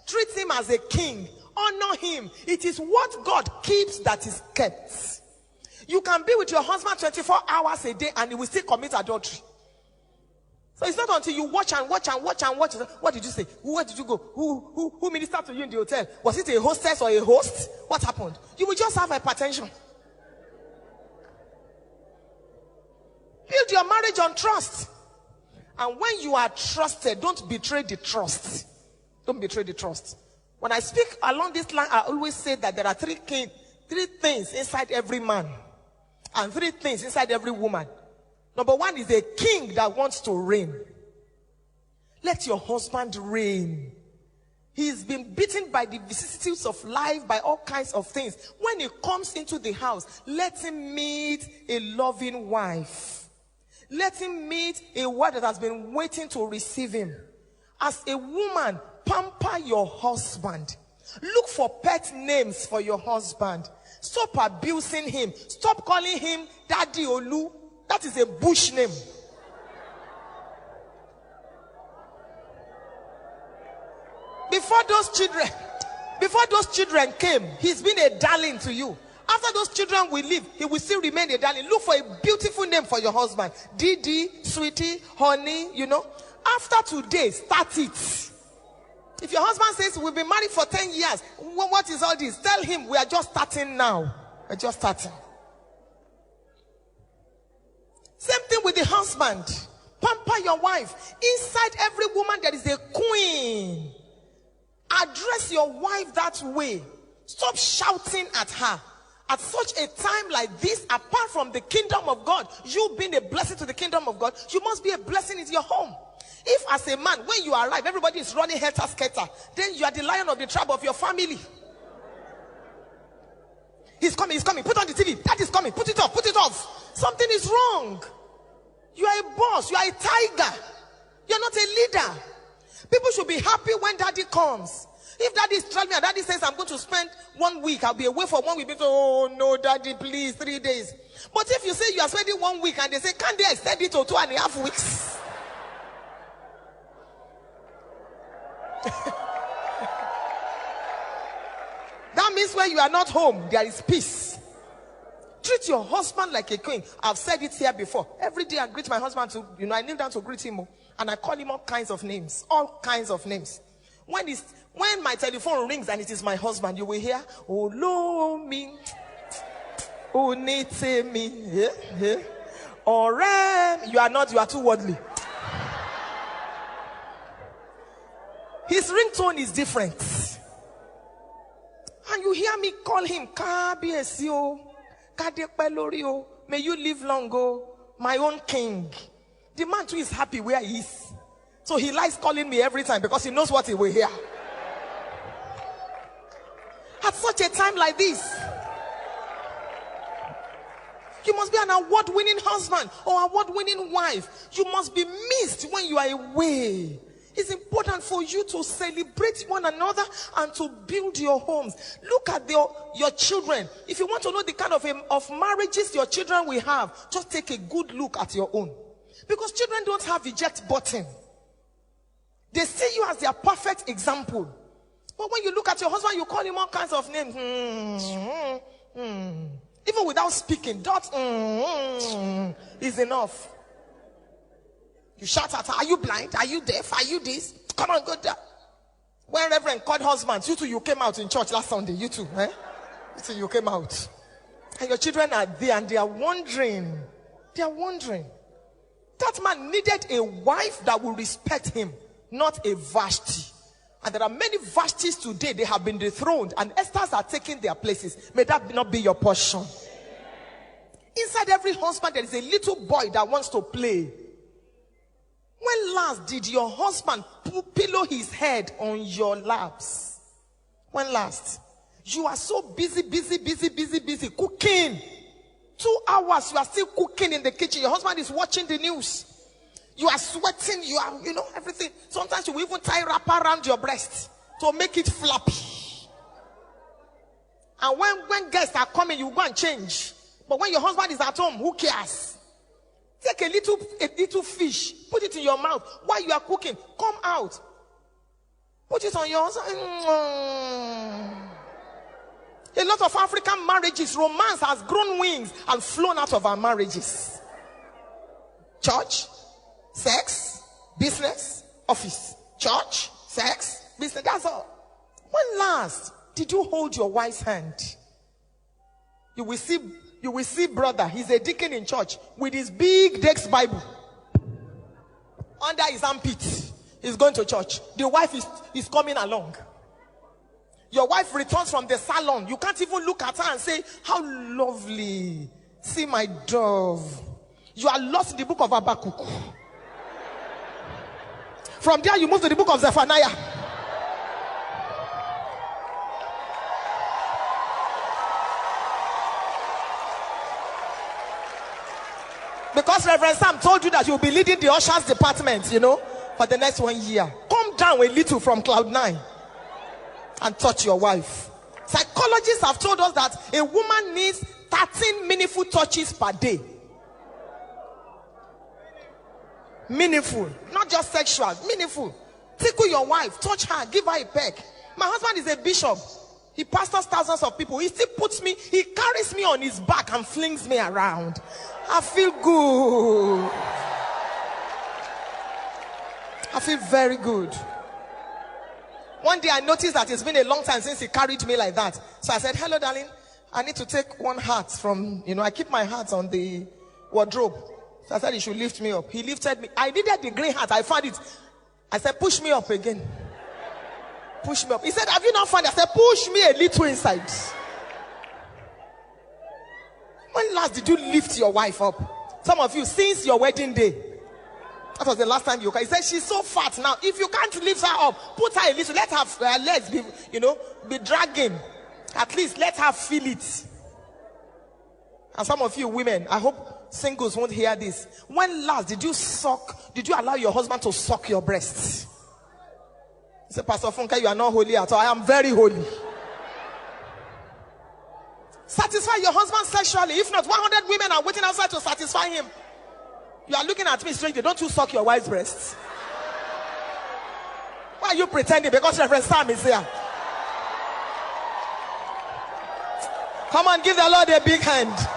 Treat him as a king. Honor him. It is what God keeps that is kept. You can be with your husband 24 hours a day and he will still commit adultery. So it's not until you watch and watch and watch and watch. What did you say? Where did you go? Who ministered to you in the hotel? Was it a hostess or a host? What happened? You will just have hypertension. Build your marriage on trust. And when you are trusted, don't betray the trust. Don't betray the trust. When I speak along this line, I always say that there are three things inside every man. And three things inside every woman. Number one is a king that wants to reign. Let your husband reign. He's been beaten by the vicissitudes of life, by all kinds of things. When he comes into the house, let him meet a loving wife. Let him meet a wife that has been waiting to receive him. As a woman, pamper your husband. Look for pet names for your husband. Stop abusing him. Stop calling him Daddy Olu. That is a bush name. Before those children came, he's been a darling to you. After those children will leave, he will still remain a darling. Look for a beautiful name for your husband. Didi, sweetie, honey, After today, start it. If your husband says we've been married for 10 years, what is all this? Tell him we are just starting now. We're just starting. Same thing with the husband. Pamper your wife. Inside every woman there is a queen. Address your wife that way. Stop shouting at her. At such a time like this, apart from the kingdom of God, you being a blessing to the kingdom of God, you must be a blessing in your home. If as a man, when you arrive, everybody is running helter-skelter, then you are the lion of the tribe of your family. He's coming. Put on the TV. That is coming. Put it off. Something is wrong. You are a boss. You are a tiger. You're not a leader. People should be happy when daddy comes. If daddy is traveling and daddy says, I'm going to spend 1 week, I'll be away for 1 week. People say, oh no, daddy, please, 3 days. But if you say you are spending 1 week and they say, can't they extend it to 2.5 weeks? That means when you are not home, there is peace. Treat your husband like a queen. I've said it here before. Every day I greet my husband to, I kneel down to greet him, and I call him all kinds of names. All kinds of names. When my telephone rings and it is my husband, you will hear, oh, lo me, oh, nete me, or you are too worldly. His ringtone is different. And you hear me call him, Kabiesio, Kadepelorio, may you live long, my own king. The man too is happy where he is. So he likes calling me every time because he knows what he will hear. At such a time like this, you must be an award-winning husband or award-winning wife. You must be missed when you are away. It's important for you to celebrate one another and to build your homes. Look at your children. If you want to know the kind of marriages your children will have, just take a good look at your own. Because children don't have eject button. They see you as their perfect example. But when you look at your husband, you call him all kinds of names. Even without speaking, is enough. You shout at her, are you blind? Are you deaf? Are you this? Come on, go there. When Reverend called husbands, you two, you came out in church last Sunday. You two, You two, you came out. And your children are there and they are wondering. They are wondering. That man needed a wife that will respect him, not a Vashti. And there are many Vashtis today, they have been dethroned, and Esthers are taking their places. May that not be your portion. Inside every husband, there is a little boy that wants to play. When last did your husband pillow his head on your laps? When last? You are so busy cooking. 2 hours, you are still cooking in the kitchen. Your husband is watching the news. You are sweating, you are, everything. Sometimes you will even tie wrapper around your breast to make it floppy. And when guests are coming, you go and change. But when your husband is at home, who cares? Take a little fish, put it in your mouth while you are cooking. Come out. Put it on yours. A lot of African marriages, romance has grown wings and flown out of our marriages. Church, sex, business, office. Church, sex, business. That's all. When last did you hold your wife's hand? You will see brother, he's a deacon in church with his big Dex Bible under his armpit. He's going to church. The wife is coming along. Your wife returns from the salon. You can't even look at her and say, how lovely. See my dove. You are lost in the book of Habakkuk. From there you move to the book of Zephaniah. Because Reverend Sam told you that you'll be leading the ushers department, for the next 1 year. Come down a little from cloud 9 and touch your wife. Psychologists have told us that a woman needs 13 meaningful touches per day. Meaningful, not just sexual, meaningful. Tickle your wife, touch her, give her a peck. My husband is a bishop. He pastors thousands of people. He still he carries me on his back and flings me around. I feel good. I feel very good. One day I noticed that it's been a long time since he carried me like that. So I said, hello, darling. I need to take one hat from, I keep my hat on the wardrobe. So I said he should lift me up. He lifted me. I needed the grey hat. I found it. I said, push me up again. Push me up. He said, have you not found it? I said, push me a little inside. When last did you lift your wife up? Some of you, since your wedding day. That was the last time you cried. He said, she's so fat now. If you can't lift her up, put her a little. Let her legs be, be dragging. At least let her feel it. And some of you women, I hope singles won't hear this. When last did you allow your husband to suck your breasts? He said, Pastor Funke, you are not holy at all. I am very holy. Satisfy your husband sexually. If not, 100 women are waiting outside to satisfy him. You are looking at me strangely. Don't you suck your wife's breasts? Why are you pretending? Because Reverend Sam is here. Come on, give the Lord a big hand.